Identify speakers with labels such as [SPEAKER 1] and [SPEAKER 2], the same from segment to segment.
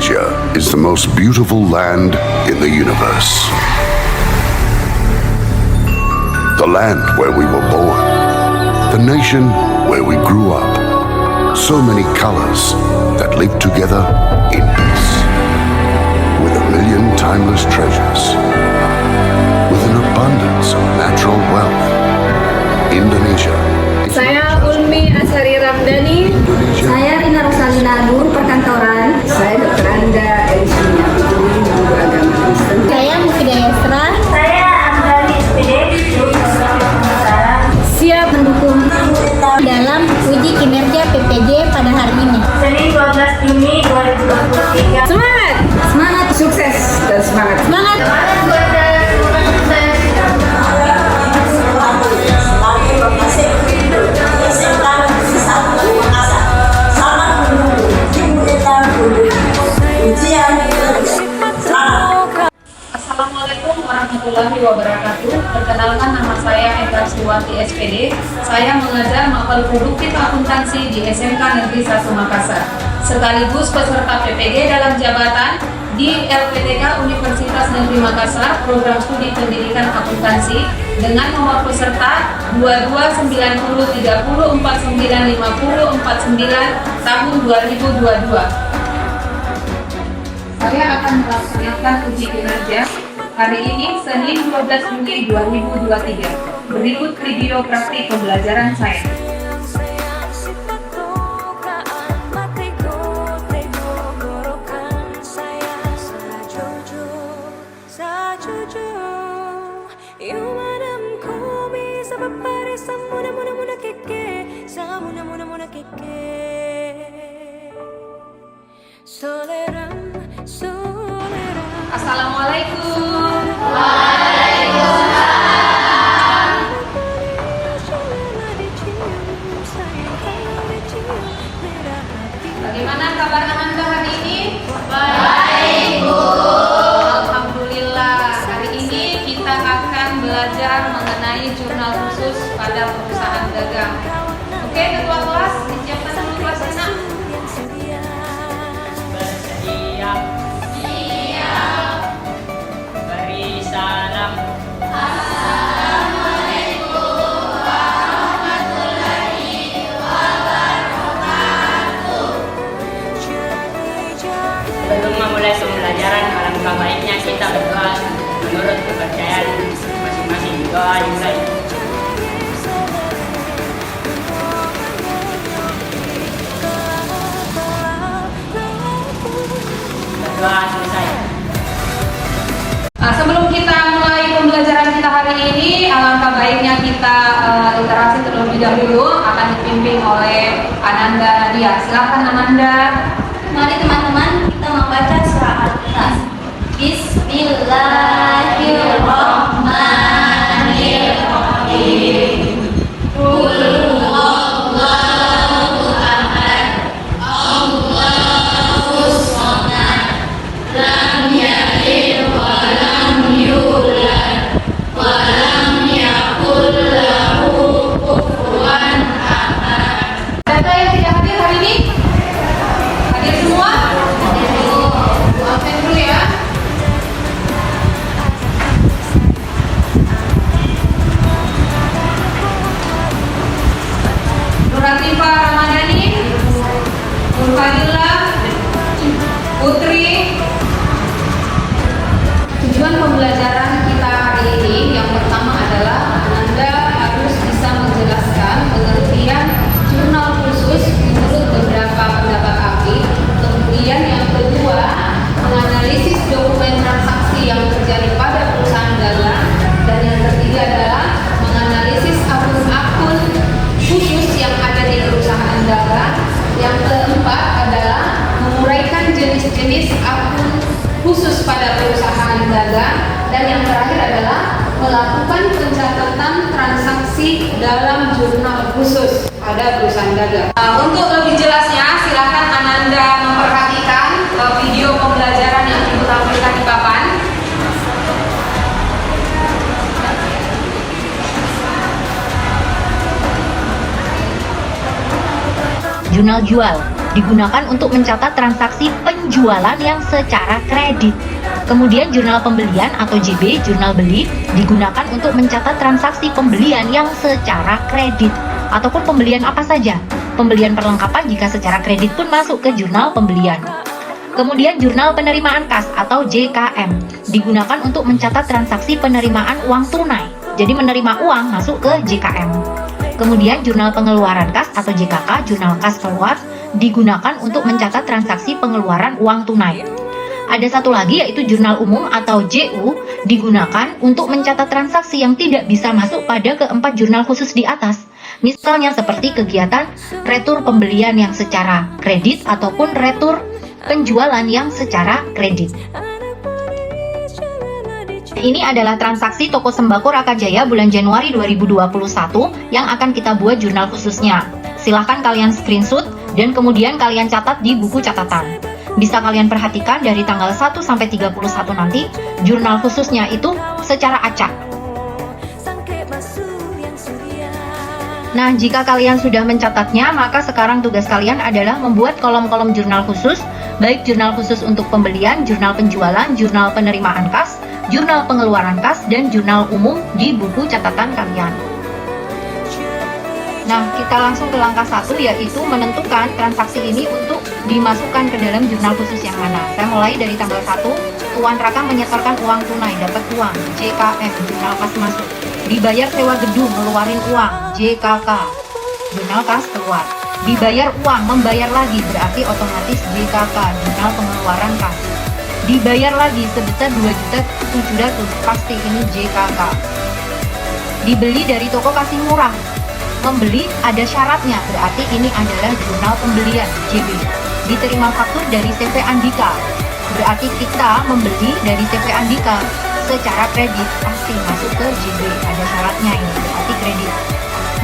[SPEAKER 1] Indonesia is the most beautiful land in the universe. The land where we were born. The nation where we grew up. So many colors that live together in peace. With a million timeless treasures. With an abundance of natural wealth. Indonesia.
[SPEAKER 2] Saya Ulmi Asari Ramdhani.
[SPEAKER 3] Saya Rina Rosalina, guru perkantoran. Saya Dr. Anda Elisina, guru agama Kristen.
[SPEAKER 4] Saya Mufidah Yasra.
[SPEAKER 5] Saya Amdali SPD, guru Nusantara.
[SPEAKER 2] Siap
[SPEAKER 4] Mendukung dalam uji kinerja PPJ pada hari ini.
[SPEAKER 5] Senin 12 Juni 2023.
[SPEAKER 2] semangat.
[SPEAKER 3] Semangat, sukses, dan semangat.
[SPEAKER 4] Semangat!
[SPEAKER 5] Semangat buat semoga sukses.
[SPEAKER 6] Assalamualaikum warahmatullahi wabarakatuh. Perkenalkan, nama saya Eka Suwati SPD. Saya mengajar Mapel Produktif Akuntansi di SMK Negeri 1 Makassar. Sekaligus peserta PPG dalam jabatan di LPTK Universitas Negeri Makassar, program studi pendidikan akuntansi dengan nomor peserta 229030495049 tahun 2022. Saya akan melaksanakan uji kinerja hari ini, Senin 12 Juni 2023. Berikut video praktik pembelajaran saya. Assalamualaikum. Bagaimana kabar Ananda hari ini? Baik, Bu. Alhamdulillah. Hari ini kita akan belajar mengenai jurnal khusus pada perusahaan dagang. Oke, ketua kelas, disiapkan dulu kelasnya.
[SPEAKER 7] Bersiap. Siap. Beri salam. Sebelum memulai pembelajaran, alangkah baiknya kita berdoa menurut kepercayaan masing-masing. Doa dimulai. Berdoa selesai.
[SPEAKER 6] Sebelum kita mulai pembelajaran kita hari ini, alangkah baiknya kita interaksi terlebih dahulu. Akan dipimpin oleh Ananda Nadia. Silakan Ananda.
[SPEAKER 4] Mari teman-teman kita membaca surah Al-Ikhlas. Bismillahirrahmanirrahim. Qul huwallahu ahad. Allahus samad. Lam yalid wa lam yulad wa lam yakul lahu kufuwan ahad.
[SPEAKER 6] Ada yang tidak hadir hari ini? Hadir semua? Absen dulu ya. Nuratifah Ramadhani, Nurfadillah, Putri. Tujuan pembelajaran kita hari ini yang pertama adalah Anda harus bisa menjelaskan pengertian jurnal khusus menurut beberapa pendapat ahli. Kemudian yang kedua, menganalisis dokumen transaksi yang terjadi pada perusahaan dagang. Dan yang ketiga adalah menganalisis akun-akun khusus yang ada di perusahaan dagang. Yang keempat adalah menguraikan jenis-jenis akun khusus pada perusahaan dagang. Dan yang terakhir adalah melakukan pencatatan transaksi dalam jurnal khusus pada perusahaan dagang. Untuk lebih jelasnya, silakan Ananda memperhatikan video pembelajaran yang Ibu tampilkan di papan.
[SPEAKER 4] Jurnal jual.
[SPEAKER 8] digunakan untuk mencatat transaksi penjualan yang secara kredit. Kemudian jurnal pembelian atau JB, jurnal beli, digunakan untuk mencatat transaksi pembelian yang secara kredit ataupun pembelian apa saja. Pembelian perlengkapan jika secara kredit pun masuk ke jurnal pembelian. Kemudian jurnal penerimaan kas atau JKM digunakan untuk mencatat transaksi penerimaan uang tunai. Jadi menerima uang masuk ke JKM. Kemudian jurnal pengeluaran kas atau JKK, jurnal kas keluar, digunakan untuk mencatat transaksi pengeluaran uang tunai. Ada satu lagi yaitu jurnal umum atau JU digunakan untuk mencatat transaksi yang tidak bisa masuk pada keempat jurnal khusus di atas. Misalnya seperti kegiatan retur pembelian yang secara kredit ataupun retur penjualan yang secara kredit. Ini adalah transaksi toko sembako Rakajaya bulan Januari 2021 yang akan kita buat jurnal khususnya. Silahkan kalian screenshot dan kemudian kalian catat di buku catatan. Bisa kalian perhatikan dari tanggal 1 sampai 31 nanti, jurnal khususnya itu secara acak. Nah, jika kalian sudah mencatatnya, maka sekarang tugas kalian adalah membuat kolom-kolom jurnal khusus, baik jurnal khusus untuk pembelian, jurnal penjualan, jurnal penerimaan kas, jurnal pengeluaran kas, dan jurnal umum di buku catatan kalian. Nah, kita langsung ke langkah 1, yaitu menentukan transaksi ini untuk dimasukkan ke dalam jurnal khusus yang mana. Saya mulai dari tanggal 1, Tuan Raka menyetorkan uang tunai, dapat uang, JKM, jurnal kas masuk. Dibayar sewa gedung, ngeluarin uang, JKK, jurnal kas keluar. Dibayar uang, membayar lagi, berarti otomatis JKK, jurnal pengeluaran kas. Dibayar lagi sebesar 2.700.000, pasti ini JKK. Dibeli dari toko kasih murah, membeli ada syaratnya, berarti ini adalah jurnal pembelian, JB. Diterima faktur dari CV Andika, berarti kita membeli dari CV Andika secara kredit, pasti masuk ke JB, ada syaratnya ini, berarti kredit.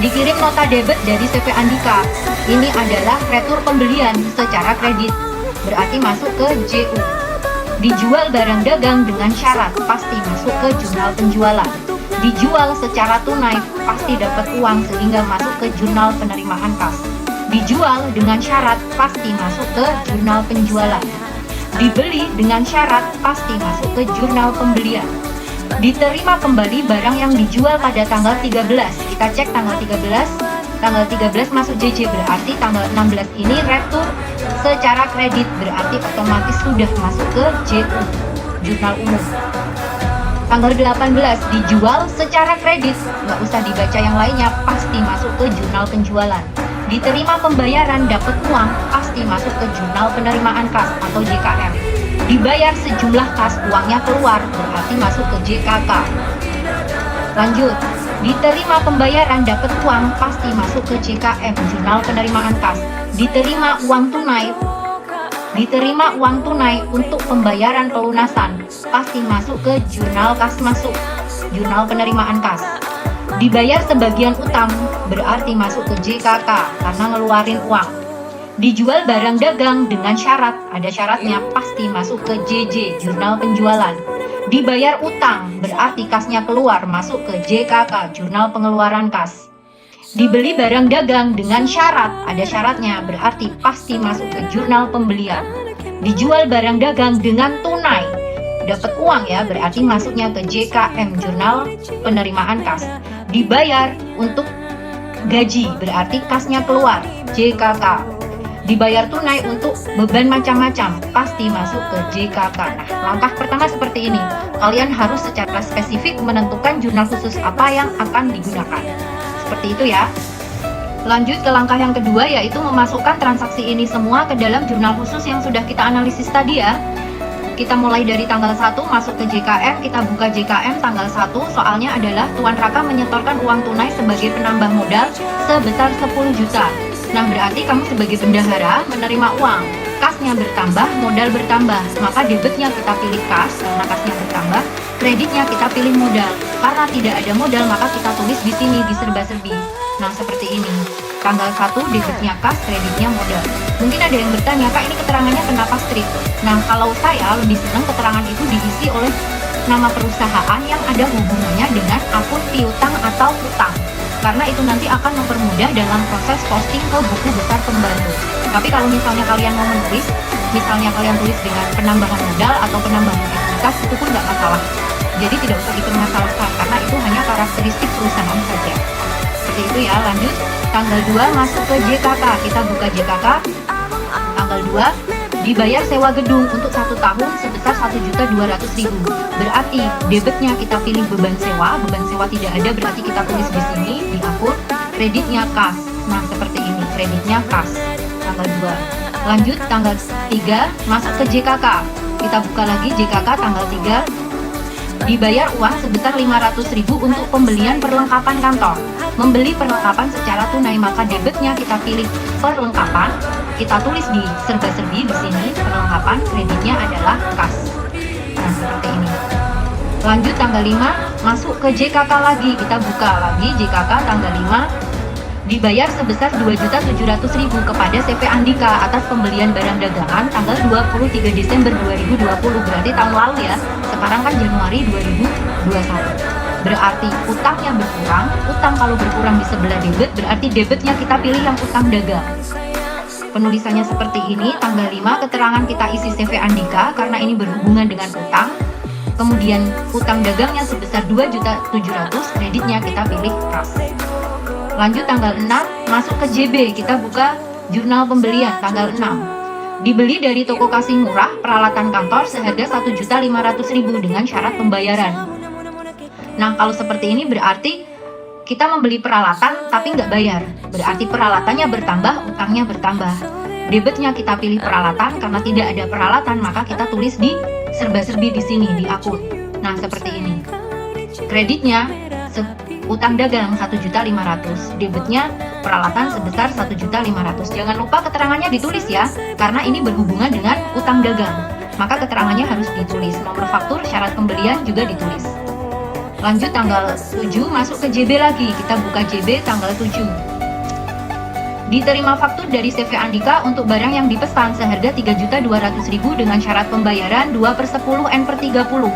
[SPEAKER 8] Dikirim nota debit dari CV Andika, ini adalah retur pembelian secara kredit, berarti masuk ke JU. Dijual barang dagang dengan syarat, pasti masuk ke jurnal penjualan. Dijual secara tunai, pasti dapat uang sehingga masuk ke jurnal penerimaan kas. Dijual dengan syarat, pasti masuk ke jurnal penjualan. Dibeli dengan syarat, pasti masuk ke jurnal pembelian. Diterima kembali barang yang dijual pada tanggal 13. Kita cek tanggal 13. Tanggal 13 masuk JJ, berarti tanggal 16 ini retur secara kredit, berarti otomatis sudah masuk ke JU, jurnal umum. Tanggal 18 dijual secara kredit, nggak usah dibaca yang lainnya, pasti masuk ke jurnal penjualan. Diterima pembayaran, dapat uang, pasti masuk ke jurnal penerimaan kas atau JKM. Dibayar sejumlah kas, uangnya keluar, berarti masuk ke JKK. Lanjut, diterima pembayaran, dapat uang, pasti masuk ke JKM, jurnal penerimaan kas. Diterima uang tunai untuk pembayaran pelunasan, pasti masuk ke jurnal kas masuk, jurnal penerimaan kas. Dibayar sebagian utang, berarti masuk ke JKK karena ngeluarin uang. Dijual barang dagang dengan syarat, ada syaratnya, pasti masuk ke JJ, jurnal penjualan. Dibayar utang, berarti kasnya keluar, masuk ke JKK, jurnal pengeluaran kas. Dibeli barang dagang dengan syarat, ada syaratnya, berarti pasti masuk ke jurnal pembelian. Dijual barang dagang dengan tunai, dapat uang ya, berarti masuknya ke JKM, jurnal penerimaan kas. Dibayar untuk gaji, berarti kasnya keluar, JKK. Dibayar tunai untuk beban macam-macam, pasti masuk ke JKK. Nah, langkah pertama seperti ini. Kalian harus secara spesifik menentukan jurnal khusus apa yang akan digunakan. Seperti itu ya. Lanjut ke langkah yang kedua, yaitu memasukkan transaksi ini semua ke dalam jurnal khusus yang sudah kita analisis tadi ya. Kita mulai dari tanggal 1 masuk ke JKM, kita buka JKM tanggal 1, soalnya adalah Tuan Raka menyetorkan uang tunai sebagai penambah modal sebesar 10 juta. Nah, berarti kamu sebagai bendahara menerima uang, kasnya bertambah, modal bertambah, maka debitnya kita pilih kas karena kasnya bertambah, kreditnya kita pilih modal. Karena tidak ada modal, maka kita tulis di sini di serba-serbi. Nah, seperti ini. Tanggal 1 debitnya kas, kreditnya modal. Mungkin ada yang bertanya, Kak, ini keterangannya kenapa strip? Nah, kalau saya lebih senang keterangan itu diisi oleh nama perusahaan yang ada hubungannya dengan akun piutang atau utang. karena itu nanti akan mempermudah dalam proses posting ke buku besar pembantu. Tapi kalau misalnya kalian mau menulis, misalnya kalian tulis dengan penambahan modal atau penambahan entitas, itu pun nggak masalah. Jadi tidak usah dipermasalahkan karena itu hanya karakteristik perusahaan saja. Seperti itu ya. Lanjut, tanggal 2 masuk ke JKK. Kita buka JKK. Tanggal 2 dibayar sewa gedung untuk 1 tahun sebesar 1.200.000. Berarti debitnya kita pilih beban sewa tidak ada, berarti kita tulis di sini di akun. Kreditnya kas. Nah, seperti ini, kreditnya kas. Tanggal 2. Lanjut, tanggal 3 masuk ke JKK. Kita buka lagi JKK tanggal 3. Dibayar uang sebesar 500.000 untuk pembelian perlengkapan kantor. Membeli perlengkapan secara tunai, maka debitnya kita pilih perlengkapan. Kita tulis di serba-serbi di sini perlengkapan, kreditnya adalah kas. Nah, seperti ini. Lanjut tanggal 5 masuk ke JKK lagi. Kita buka lagi JKK tanggal 5. Dibayar sebesar 2.700.000 kepada CV Andika atas pembelian barang dagangan tanggal 23 Desember 2020, berarti tahun lalu ya. Sekarang kan Januari 2021. Berarti utangnya berkurang. Utang kalau berkurang di sebelah debit, berarti debitnya kita pilih yang utang dagang. Penulisannya seperti ini. Tanggal 5 keterangan kita isi CV Andika karena ini berhubungan dengan utang. Kemudian utang dagangnya sebesar 2.700.000, kreditnya kita pilih kas. Lanjut tanggal 6 masuk ke JB. Kita buka jurnal pembelian tanggal 6. Dibeli dari toko kasih murah peralatan kantor seharga 1.500.000 dengan syarat pembayaran. Nah, kalau seperti ini berarti kita membeli peralatan tapi nggak bayar. Berarti peralatannya bertambah, utangnya bertambah. Debitnya kita pilih peralatan, karena tidak ada peralatan maka kita tulis di serba-serbi di sini di akun. Nah, seperti ini. Kreditnya utang dagang 1.500.000, debitnya peralatan sebesar 1.500.000. Jangan lupa keterangannya ditulis ya, karena ini berhubungan dengan utang dagang. Maka keterangannya harus ditulis. Nomor faktur, syarat pembelian juga ditulis. Lanjut tanggal 7 masuk ke JB lagi. Kita buka JB tanggal 7. Diterima faktur dari CV Andika untuk barang yang dipesan seharga 3.200.000 dengan syarat pembayaran 2/10 N/30.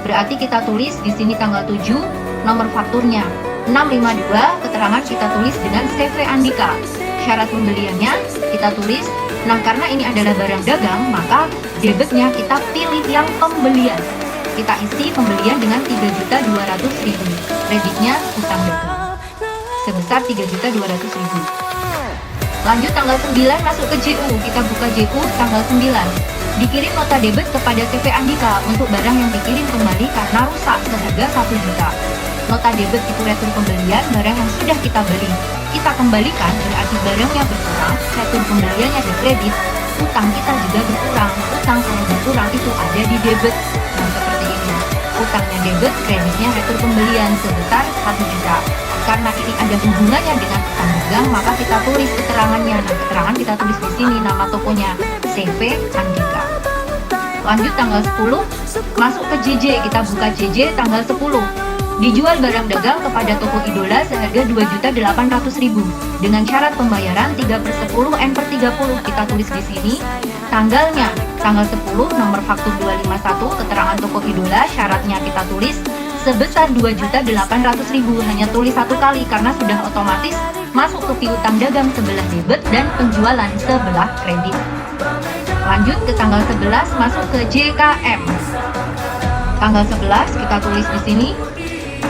[SPEAKER 8] Berarti kita tulis di sini tanggal 7, nomor fakturnya 652, keterangan kita tulis dengan CV Andika. Syarat pembeliannya kita tulis. Nah, karena ini adalah barang dagang, maka debitnya kita pilih yang pembelian. Kita isi pembelian dengan 3.200.000. Kreditnya utang dagang sebesar 3.200.000. Lanjut tanggal 9 masuk ke JU. Kita buka JU tanggal 9. Dikirim nota debit kepada CV Andika untuk barang yang dikirim kembali karena rusak seharga 1 juta. Nota debit itu retur pembelian barang yang sudah kita beli. Kita kembalikan berarti barangnya berkurang, retur pembeliannya di kredit, utang kita juga berkurang. Utang kalau berkurang itu ada di debit. Nah, seperti ini. Utangnya debit, kreditnya retur pembelian sebesar 1 juta. Karena ini ada hubungannya dengan utang dagang, maka kita tulis keterangannya. Nah, keterangan kita tulis di sini nama tokonya CV Andika. Lanjut tanggal 10 masuk ke JJ. Kita buka JJ tanggal 10. Dijual barang dagang kepada toko idola seharga 2.800.000 dengan syarat pembayaran 3/10 N/30. Kita tulis di sini tanggalnya tanggal 10, nomor faktur 251, keterangan toko idola, syaratnya kita tulis sebesar 2.800.000. Hanya tulis satu kali karena sudah otomatis masuk ke piutang dagang sebelah debit dan penjualan sebelah kredit. Lanjut ke tanggal 11 masuk ke JKM. Tanggal 11 kita tulis di sini.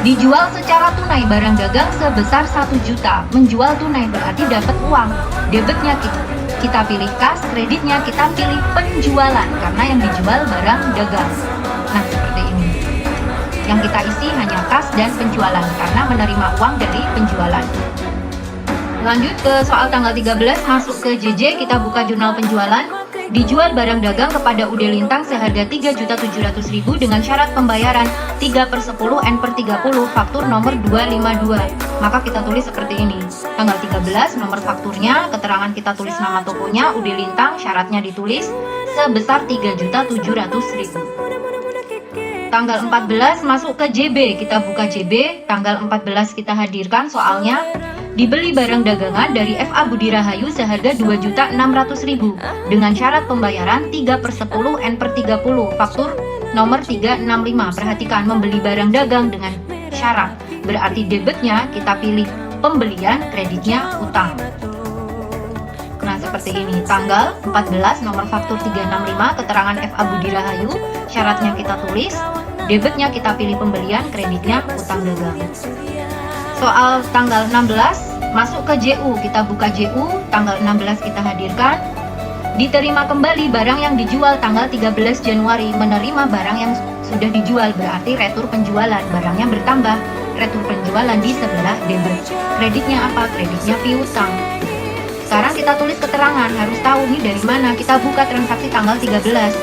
[SPEAKER 8] Dijual secara tunai barang dagang sebesar 1 juta. Menjual tunai berarti dapat uang. Debitnya kita pilih kas, kreditnya kita pilih penjualan karena yang dijual barang dagang. Nah, seperti ini. Yang kita isi hanya kas dan penjualan karena menerima uang dari penjualan. Lanjut ke soal tanggal 13 masuk ke JJ. Kita buka jurnal penjualan. Dijual barang dagang kepada UD Lintang seharga 3.700.000 dengan syarat pembayaran 3/10 N/30, faktur nomor 252. Maka kita tulis seperti ini. Tanggal 13 nomor fakturnya, keterangan kita tulis nama tokonya UD Lintang, syaratnya ditulis sebesar 3.700.000. Tanggal 14 masuk ke JB. Kita buka JB. Tanggal 14 kita hadirkan soalnya. Dibeli barang dagangan dari FA Budi Rahayu seharga 2.600.000 dengan syarat pembayaran 3/10 N/30, faktur nomor 365. Perhatikan, membeli barang dagang dengan syarat berarti debitnya kita pilih pembelian, kreditnya utang. Nah, seperti ini. Tanggal 14 nomor faktur 365 keterangan FA Budi Rahayu, syaratnya kita tulis, debitnya kita pilih pembelian, kreditnya utang dagang. Soal tanggal 16 masuk ke JU, kita buka JU, tanggal 16 kita hadirkan. Diterima kembali barang yang dijual tanggal 13 Januari, menerima barang yang sudah dijual, berarti retur penjualan, barangnya bertambah, retur penjualan di sebelah debit. Kreditnya apa? Kreditnya piutang. Sekarang kita tulis keterangan, harus tahu nih dari mana. Kita buka transaksi tanggal 13.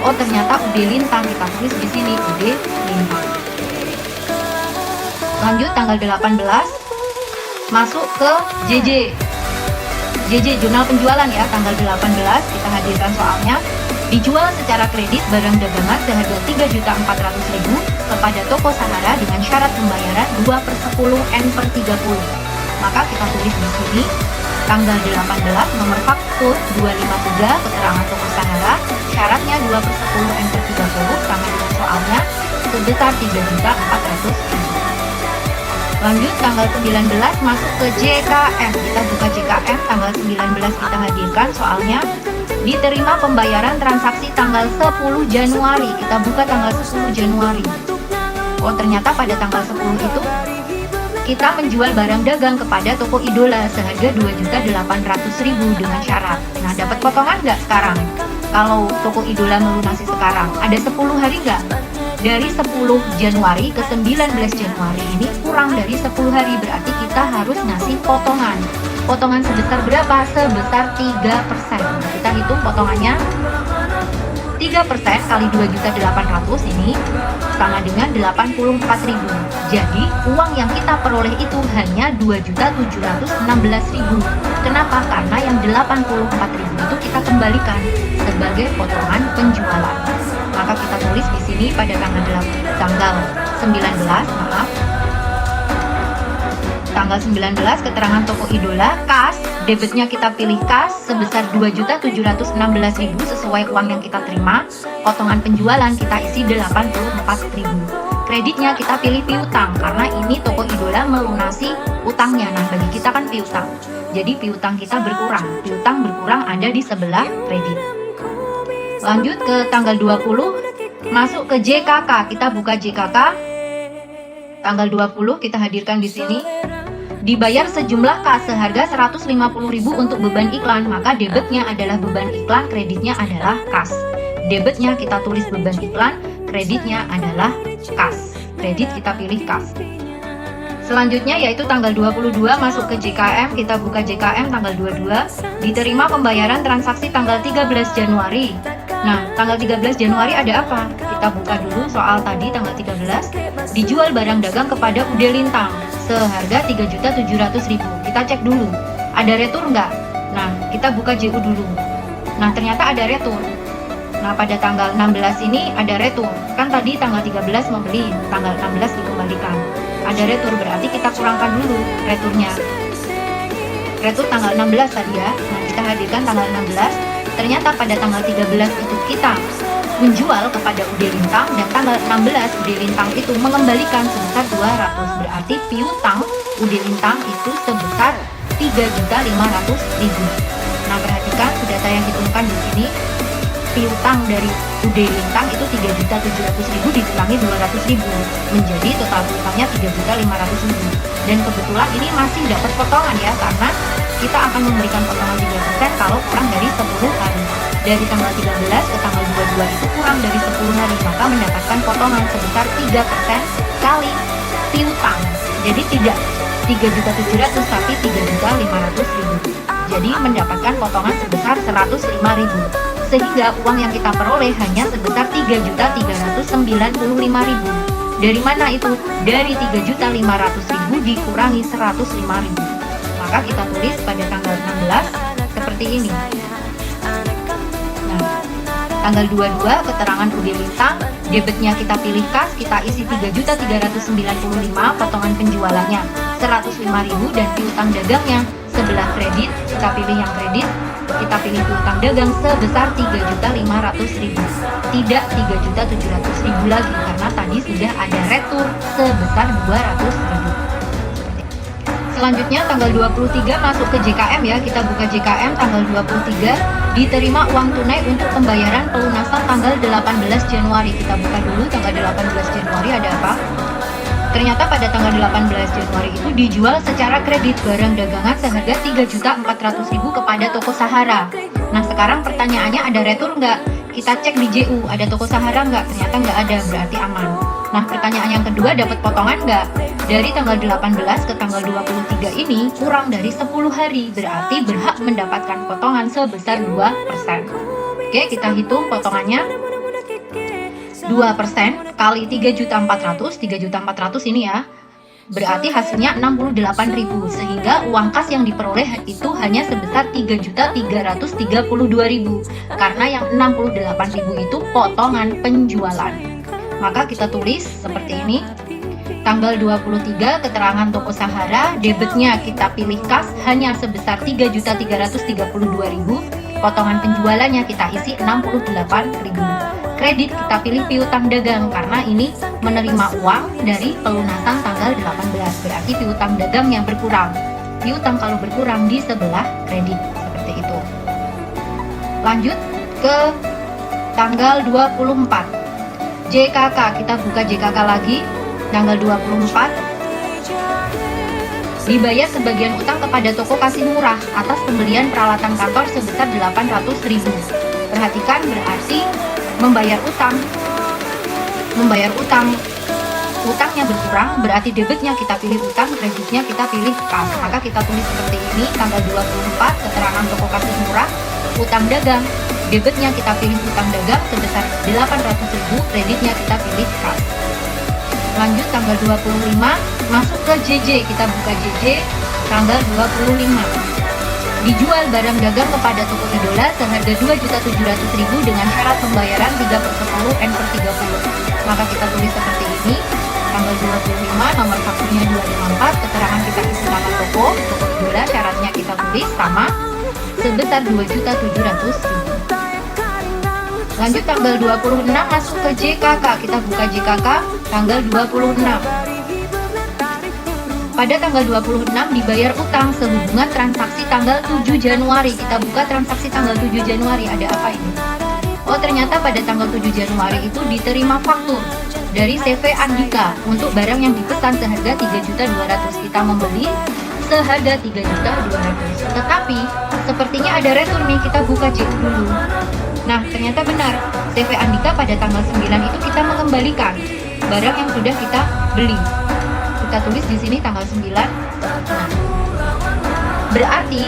[SPEAKER 8] Oh, ternyata UD Lintang, kita tulis di sini UD Lintang. Lanjut tanggal 18 masuk ke JJ jurnal penjualan ya, tanggal 18 kita hadirkan soalnya. Dijual secara kredit barang dagangan seharga 3.400.000 kepada toko Sahara dengan syarat pembayaran 2/10 N/30. Maka kita tulis di sini tanggal 18 nomor faktur 253 keterangan toko Sahara, syaratnya 2/10 N/30 sama dengan soalnya sebesar 3.400.000. Lanjut tanggal 19 masuk ke JKM, kita buka JKM, tanggal 19 kita hadirkan soalnya. Diterima pembayaran transaksi tanggal 10 Januari, kita buka tanggal 10 Januari. Oh, ternyata pada tanggal 10 itu kita menjual barang dagang kepada toko idola seharga 2.800.000 dengan syarat. Nah, dapat potongan nggak sekarang? Kalau toko idola melunasi sekarang, ada 10 hari nggak? Dari 10 Januari ke 19 Januari ini kurang dari 10 hari, berarti kita harus ngasih potongan. Potongan sebesar berapa? Sebesar 3%. Kita hitung potongannya. 3% kali 2.800.000 ini sama dengan 84.000. Jadi uang yang kita peroleh itu hanya 2.716.000. Kenapa? Karena yang 84.000 itu kita kembalikan sebagai potongan penjualan. Maka kita tulis di sini pada tanggal 19 keterangan toko idola, kas, debitnya kita pilih kas sebesar 2.716.000 sesuai uang yang kita terima. Potongan penjualan kita isi 84.000. Kreditnya kita pilih piutang karena ini toko idola melunasi utangnya. Nah, bagi kita kan piutang. Jadi piutang kita berkurang. Piutang berkurang ada di sebelah kredit. Lanjut ke tanggal 20 masuk ke JKK, kita buka JKK. Tanggal 20 kita hadirkan di sini. Dibayar sejumlah kas seharga 150.000 untuk beban iklan, maka debitnya adalah beban iklan, kreditnya adalah kas. Debitnya kita tulis beban iklan, kreditnya adalah kas. Kredit kita pilih kas. Selanjutnya yaitu tanggal 22 masuk ke JKM, kita buka JKM tanggal 22. Diterima pembayaran transaksi tanggal 13 Januari. Nah, tanggal 13 Januari ada apa? Kita buka dulu soal tadi tanggal 13. Dijual barang dagang kepada UD Lintang seharga 3.700.000. Kita cek dulu, ada retur nggak? Nah, kita buka JU dulu. Nah, ternyata ada retur. Nah, pada tanggal 16 ini ada retur. Kan tadi tanggal 13 membeli, tanggal 16 dikembalikan. Ada retur, berarti kita kurangkan dulu returnya. Retur tanggal 16 tadi ya. Nah, kita hadirkan tanggal 16. Ternyata pada tanggal 13 itu kita menjual kepada UD Lintang dan tanggal 16 UD Lintang itu mengembalikan sebesar 200. Berarti piutang UD Lintang itu sebesar 3.500.000. Nah, perhatikan sudah saya hitungkan di sini. Piutang dari UD Lintang itu 3.700.000 dikurangi 200.000 menjadi total piutangnya 3.500.000. Dan kebetulan ini masih dapat potongan ya, karena kita akan memberikan potongan 3% kalau kurang dari 10 hari. Dari tanggal 13 ke tanggal 22 itu kurang dari 10 hari, maka mendapatkan potongan sebesar 3% kali piutang. Jadi tidak 3.700.000 tapi 3.500.000. Jadi mendapatkan potongan sebesar 105.000. Sehingga uang yang kita peroleh hanya sebesar 3.395.000. Dari mana itu? Dari 3.500.000 dikurangi 105.000. Maka kita tulis pada tanggal 16 seperti ini. Nah, tanggal 22 keterangan UD Lintang, debitnya kita pilih kas, kita isi 3.395, potongan penjualannya 105.000 dan piutang dagangnya sebelah kredit, kita pilih yang kredit, kita pilih piutang dagang sebesar 3.500.000, tidak 3.700.000 lagi karena tadi sudah ada retur sebesar 200.000. Selanjutnya tanggal 23 masuk ke JKM ya, kita buka JKM tanggal 23, diterima uang tunai untuk pembayaran pelunasan tanggal 18 Januari. Kita buka dulu tanggal 18 Januari ada apa? Ternyata pada tanggal 18 Januari itu dijual secara kredit barang dagangan seharga 3.400.000 kepada toko Sahara. Nah sekarang pertanyaannya ada retur nggak? Kita cek di JU, ada toko Sahara nggak? Ternyata nggak ada, berarti aman. Nah pertanyaan yang kedua, dapat potongan nggak? Dari tanggal 18 ke tanggal 23 ini kurang dari 10 hari, berarti berhak mendapatkan potongan sebesar 2%. Oke, kita hitung potongannya. 2% kali 3.400.000, 3.400.000 ini ya, berarti hasilnya 68.000, sehingga uang kas yang diperoleh itu hanya sebesar 3.332.000, karena yang 68.000 itu potongan penjualan. Maka kita tulis seperti ini. Tanggal 23 keterangan toko Sahara, debitnya kita pilih kas hanya sebesar 3.332.000, potongan penjualannya kita isi 68.000. Kredit kita pilih piutang dagang karena ini menerima uang dari pelunasan tanggal 18, berarti piutang dagang yang berkurang. Piutang kalau berkurang di sebelah kredit, seperti itu. Lanjut ke tanggal 24 JKK, kita buka JKK lagi tanggal 24, dibayar sebagian utang kepada toko Kasih Murah atas pembelian peralatan kantor sebesar 800.000. Perhatikan, berarti membayar utang, utangnya berkurang, berarti debitnya kita pilih utang, kreditnya kita pilih kas. Maka kita tulis seperti ini, tanggal 24 keterangan toko Kasih Murah, utang dagang, debitnya kita pilih utang dagang sebesar 800.000, kreditnya kita pilih kas. Lanjut tanggal 25 masuk ke JJ, kita buka JJ tanggal 25. Dijual barang dagang kepada toko idola seharga 2.700.000 dengan syarat pembayaran 3/10 N/30. Maka kita tulis seperti ini, tanggal 25, nomor fakturnya 254, keterangan kita isi nama toko idola, syaratnya kita tulis sama sebesar 2.700.000. Lanjut tanggal 26 masuk ke JKK, kita buka JKK tanggal 26. Pada tanggal 26 dibayar utang sehubungan transaksi tanggal 7 Januari. Kita buka transaksi tanggal 7 Januari, ada apa ini? Oh ternyata pada tanggal 7 Januari itu diterima faktur dari CV Andika untuk barang yang dipesan seharga 3.200.000. Kita membeli seharga 3.200.000. Tetapi sepertinya ada retur nih, kita buka cek dulu. Nah ternyata benar, CV Andika pada tanggal 9 itu kita mengembalikan barang yang sudah kita beli. Kita tulis di sini tanggal 9. Nah, berarti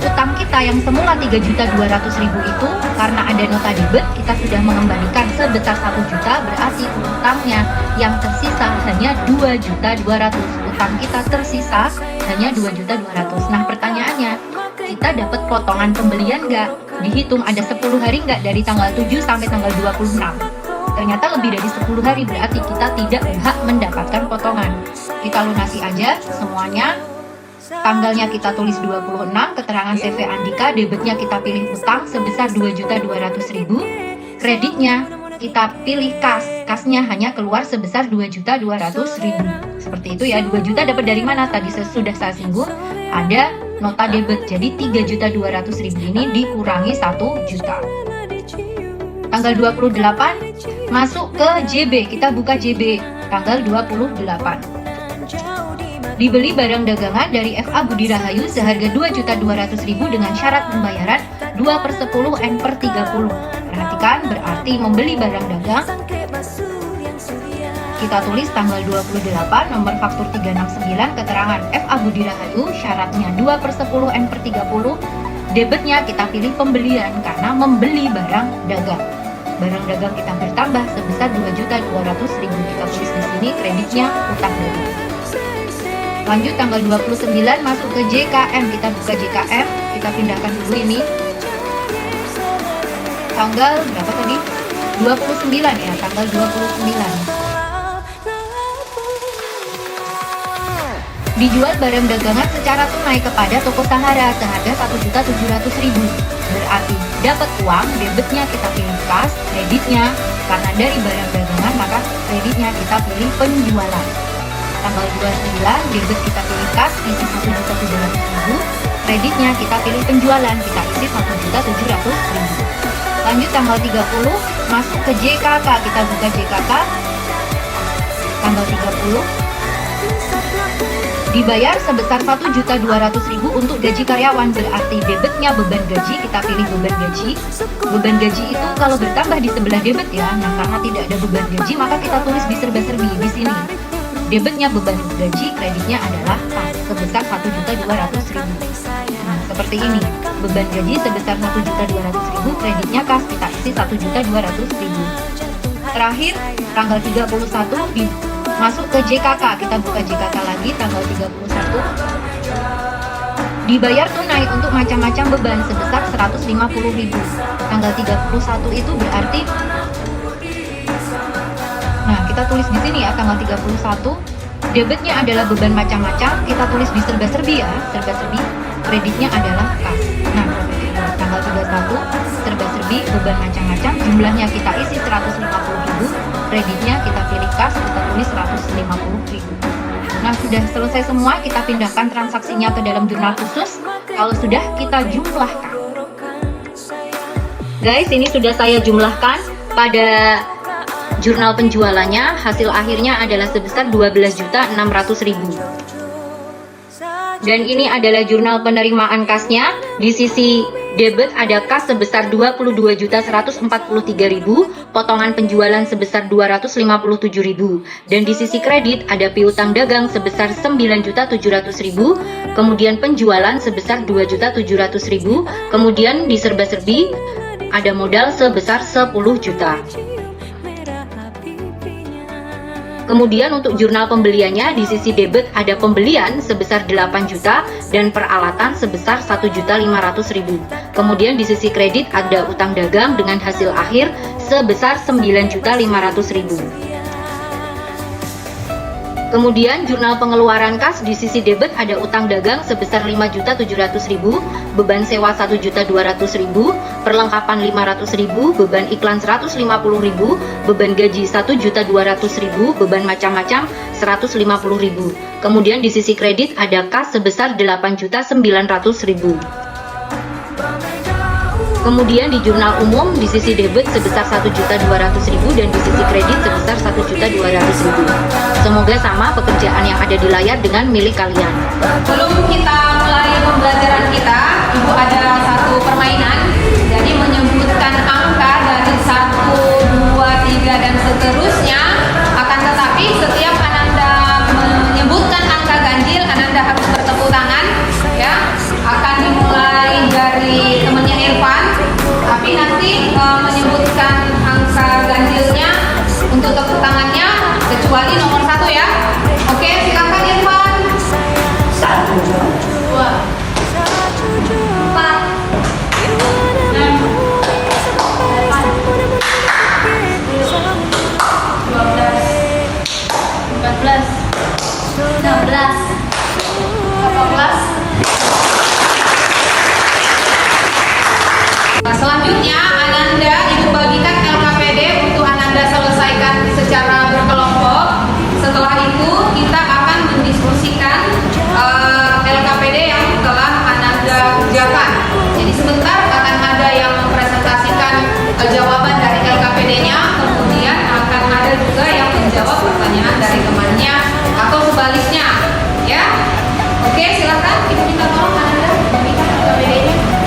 [SPEAKER 8] utang kita yang semula 3.200.000 itu karena ada nota debit kita sudah mengembalikan sebesar 1 juta, berarti utangnya yang tersisa hanya 2.200.000. Utang kita tersisa hanya 2.200.000. Nah pertanyaannya, kita dapat potongan pembelian nggak? Dihitung ada 10 hari nggak dari tanggal 7 sampai tanggal 26? Ternyata lebih dari 10 hari, berarti kita tidak berhak mendapatkan potongan. Kita lunasi aja semuanya. Tanggalnya kita tulis 26, keterangan CV Andika, debitnya kita pilih utang sebesar 2.200.000, kreditnya kita pilih kas, kasnya hanya keluar sebesar 2.200.000. Seperti itu ya. 2 juta dapat dari mana? Tadi sudah saya singgung, ada nota debit, jadi 3.200.000 ini dikurangi 1 juta. Tanggal 28 masuk ke JB, kita buka JB tanggal 28. Dibeli barang dagangan dari FA Budi Rahayu seharga 2.200.000 dengan syarat pembayaran 2/10 N/30. Perhatikan, berarti membeli barang dagang. Kita tulis tanggal 28, nomor faktur 369, keterangan FA Budi Rahayu, syaratnya 2/10 N/30. Debitnya kita pilih pembelian karena membeli barang dagang. Barang dagang kita bertambah sebesar 2.200.000. Kita tulis di sini, kreditnya utang dagang. Lanjut tanggal 29 masuk ke JKM, kita buka JKM, kita pindahkan dulu ini. Tanggal berapa tadi? 29 ya, tanggal 29. Dijual barang dagangan secara tunai kepada toko Sahara seharga 1.700.000. Berarti dapat uang, debitnya kita pilih kas, kreditnya karena dari barang dagangan maka kreditnya kita pilih penjualan. tanggal 29, debit kita pilih kas, isi 1.700.000, kreditnya kita pilih penjualan, kita isi 1.700.000. Lanjut tanggal 30, masuk ke JKK, kita buka JKK, tanggal 30, dibayar sebesar 1.200.000 untuk gaji karyawan, berarti debitnya beban gaji, kita pilih beban gaji. Beban gaji itu kalau bertambah di sebelah debit ya, nah karena tidak ada beban gaji maka kita tulis di serba-serbi di sini. Debitnya beban gaji, kreditnya adalah kas sebesar 1.200.000. Nah, seperti ini, beban gaji sebesar 1.200.000, kreditnya kas, kita isi 1.200.000. Terakhir, tanggal 31 masuk ke JKK, kita buka JKK lagi, tanggal 31. Dibayar tunai untuk macam-macam beban sebesar 150.000. Tanggal 31 itu berarti, nah kita tulis di sini ya, tanggal 31. Debitnya adalah beban macam-macam, kita tulis di serba-serbi ya, serba-serbi. Kreditnya adalah kas. Nah, tanggal 31 serba-serbi beban macam-macam, jumlahnya kita isi 150.000, kreditnya kita pilih kas, kita tulis 150.000. Nah, sudah selesai semua, kita pindahkan transaksinya ke dalam jurnal khusus. Kalau sudah, kita jumlahkan. Guys, ini sudah saya jumlahkan pada jurnal penjualannya, hasil akhirnya adalah sebesar 12.600.000. Dan ini adalah jurnal penerimaan kasnya. Di sisi debit ada kas sebesar 22.143.000, potongan penjualan sebesar 257.000. Dan di sisi kredit ada piutang dagang sebesar 9.700.000, kemudian penjualan sebesar 2.700.000, kemudian di serba-serbi ada modal sebesar 10 juta. Kemudian untuk jurnal pembeliannya, di sisi debit ada pembelian sebesar 8 juta dan peralatan sebesar 1.500.000. Kemudian di sisi kredit ada utang dagang dengan hasil akhir sebesar 9.500.000. Kemudian jurnal pengeluaran kas, di sisi debit ada utang dagang sebesar 5.700.000, beban sewa 1.200.000, perlengkapan 500.000, beban iklan 150.000, beban gaji 1.200.000, beban macam-macam 150.000. Kemudian di sisi kredit ada kas sebesar 8.900.000. Kemudian di jurnal umum di sisi debit sebesar 1.200.000 dan di sisi kredit sebesar 1.200.000. Semoga sama pekerjaan yang ada di layar dengan milik kalian.
[SPEAKER 6] Sebelum kita mulai pembelajaran kita, Ibu ada satu permainan. Jadi menyebutkan angka dari 1, 2, 3 dan seterusnya. Akan tetapi setiap Ananda menyebutkan angka ganjil, Ananda harus bertepuk tangan, ya. Akan dimulai dari temannya Irfan, tapi nanti menyebutkan angka ganjilnya untuk tepuk tangannya kecuali nomor 1 ya. Oke, silakan Irfan. 1, 2, 4, 5, 6, 7, 8, 9, 10, 11, 12. Nah, selanjutnya Ananda Ibu bagikan LKPD untuk Ananda selesaikan secara berkelompok. Setelah itu kita akan mendiskusikan LKPD yang telah Ananda kerjakan. Jadi sebentar akan ada yang mempresentasikan jawaban dari LKPD-nya, kemudian akan ada juga yang menjawab pertanyaan dari temannya atau sebaliknya, ya. Oke, silakan Ibu minta tolong Ananda bagikan LKPD-nya.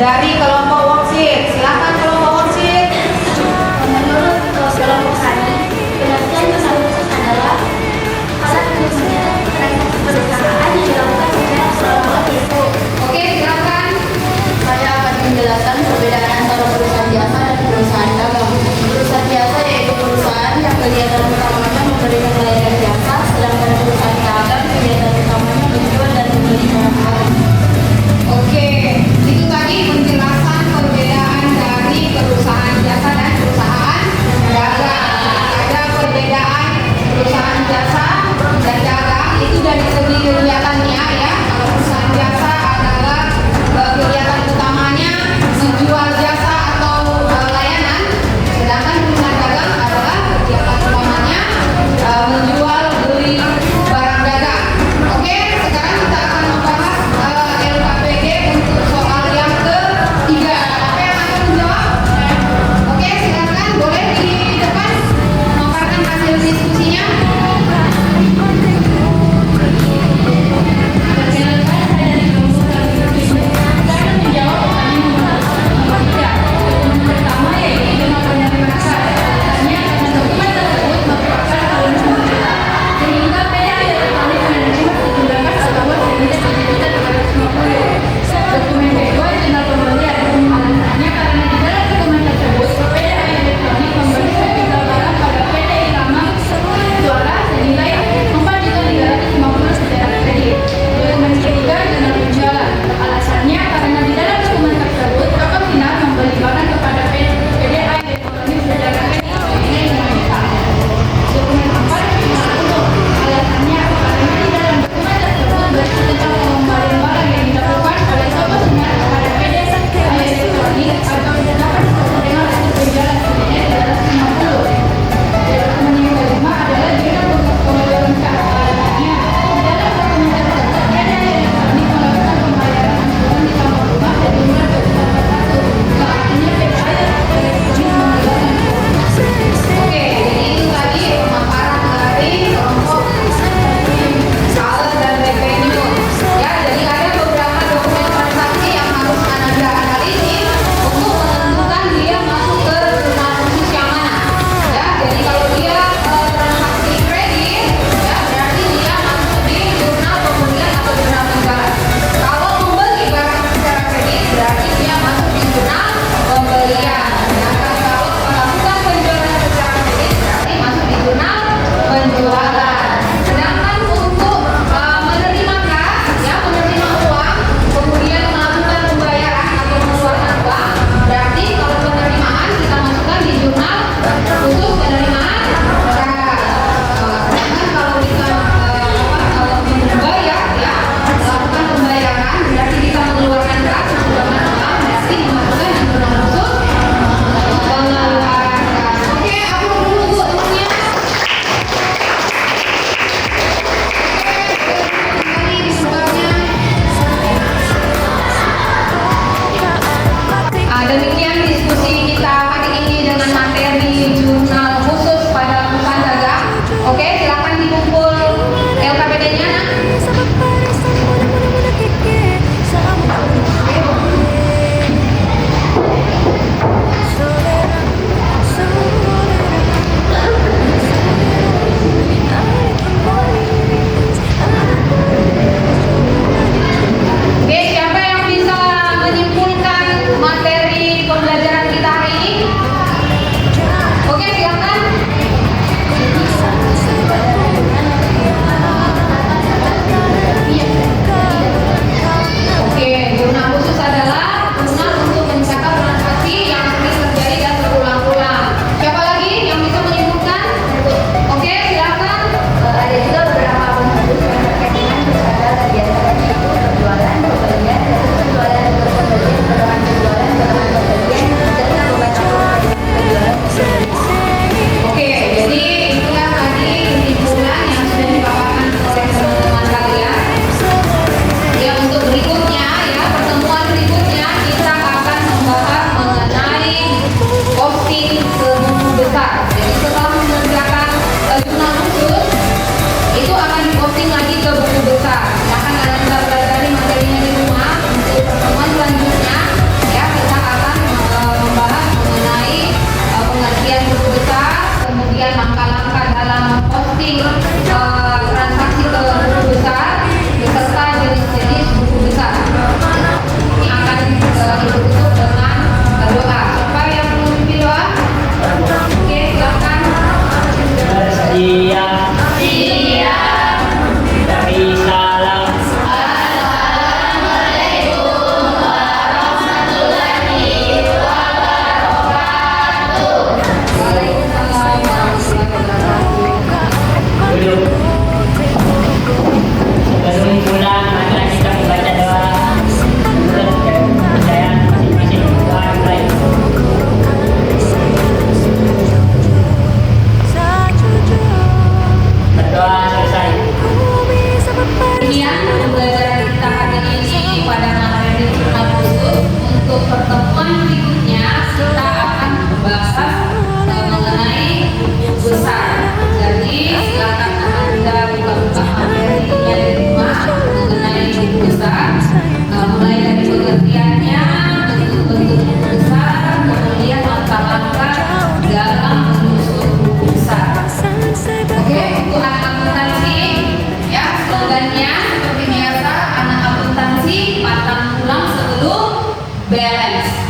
[SPEAKER 6] Dari kelompok worksheet, silakan kelompok worksheet.
[SPEAKER 5] Menurut kelompok kami, pengertian jurnal khusus adalah alat untuk mencatat transaksi perusahaan yang dilakukan secara kronologis.
[SPEAKER 6] Oke, silakan.
[SPEAKER 5] Saya akan menjelaskan perbedaan antara perusahaan jasa dan perusahaan dagang. Perusahaan jasa yaitu perusahaan yang kegiatan utamanya memberikan layanan jasa, sedangkan perusahaan dagang kegiatan utamanya menjual dan membeli barang.
[SPEAKER 6] Oke, itu tadi penjelasan perbedaan dari perusahaan jasa dan perusahaan dagang. Ada perbedaan perusahaan jasa dan dagang itu dari segi kegiatannya ya. Kalau perusahaan jasa adalah kegiatan utamanya menjual jasa atau layanan, sedangkan perusahaan dagang adalah kegiatan utamanya menjual beli barang dagang. Oke, sekarang kita akan membahas LKPD untuk soal balance.